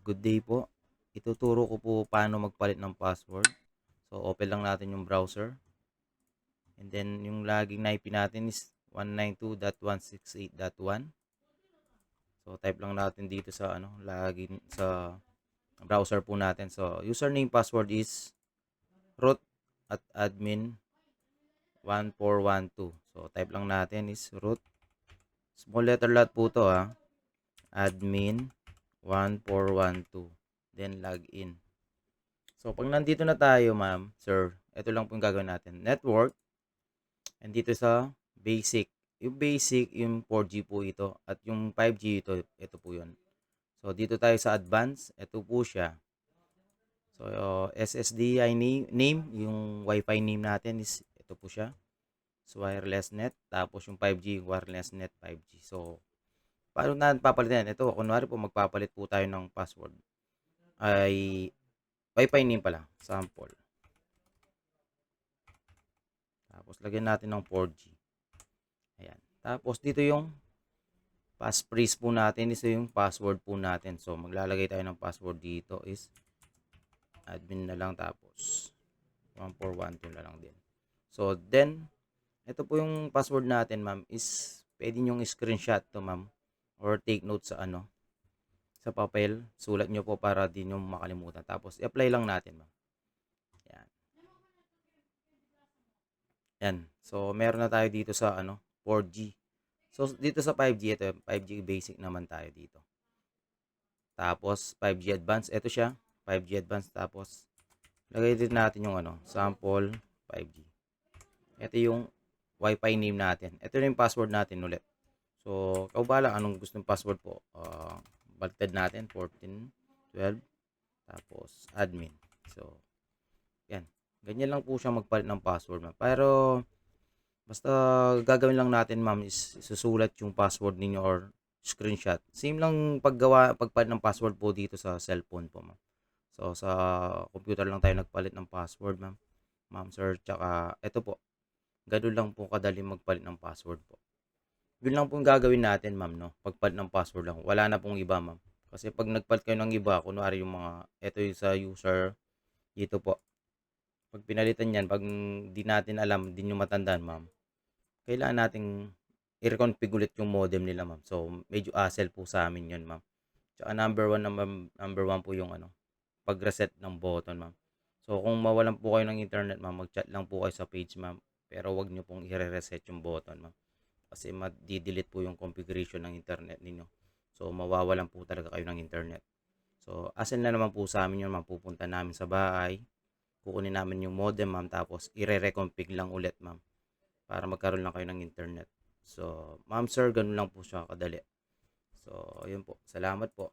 Good day po. Ituturo ko po paano magpalit ng password. So, open lang natin yung browser. And then, yung laging na-IP natin is 192.168.1. So, type lang natin dito sa laging sa browser po natin. So, username password is root at admin 1412. So, type lang natin is root. Small letter lot po to admin 1412. Then, login. So, pag nandito na tayo, ma'am, sir, ito lang po yung gagawin natin. Network, and dito sa basic. Yung basic, yung 4G po ito. At yung 5G ito po yun. So, dito tayo sa advanced. Ito po siya. So, SSDI name, yung Wi-Fi name natin is, ito po siya. So, wireless net. Tapos yung 5G, wireless net 5G. So, paano natin papalitan? Ito, kunwari po, magpapalit po tayo ng password. Ay, Wi-Fi name pala. Sample. Tapos, lagyan natin ng 4G. Ayan. Tapos, dito yung passphrase po natin. Ito yung password po natin. So, maglalagay tayo ng password dito is admin na lang. Tapos, 1412 na lang din. So, then, ito po yung password natin, ma'am, is pwede nyong screenshot to, ma'am. Or take note sa sa papel. Sulat nyo po para di nyo makalimutan. Tapos, i-apply lang natin, ma'am. Ayan. Yan. So, meron na tayo dito sa 4G. So, dito sa 5G, ito 5G basic naman tayo dito. Tapos, 5G advanced. Ito siya, 5G advanced. Tapos, lagay din natin yung sample 5G. Ito yung Wi-Fi name natin. Ito yung password natin ulit. So, ikaw ba lang anong gustong password po? Baliktad natin, 14, 12, tapos admin. So, yan. Ganyan lang po siya magpalit ng password, ma'am. Pero, basta gagawin lang natin, ma'am, is susulat yung password ninyo or screenshot. Same lang pagpalit ng password po dito sa cellphone po, ma'am. So, sa computer lang tayo nagpalit ng password, ma'am. Ma'am, sir, tsaka ito po. Ganun lang po kadali magpalit ng password po. Yun lang po yung gagawin natin, ma'am, no? Pagpalit ng password lang. Wala na pong iba, ma'am. Kasi pag nagpalit kayo ng iba, kunwari yung ito yung sa user, dito po. Pag pinalitan yan, pag di natin alam, di nyo matandaan, ma'am, kailangan nating i-reconfigure ulit yung modem nila, ma'am. So, medyo hassle po sa amin yun, ma'am. Tsaka number one po yung pag-reset ng button, ma'am. So, kung mawalan po kayo ng internet, ma'am, mag-chat lang po kayo sa page, ma'am. Pero wag nyo pong i-reset yung button, ma'am. Kasi ma-delete po yung configuration ng internet ninyo. So, mawawalan po talaga kayo ng internet. So, hassle na naman po sa amin yun, ma'am. Pupunta namin sa bahay. Kukunin namin yung modem, ma'am. Tapos, i-reconfig lang ulit, ma'am, para magkaroon lang kayo ng internet. So, ma'am, sir, ganun lang po siya kadali. So, ayun po. Salamat po.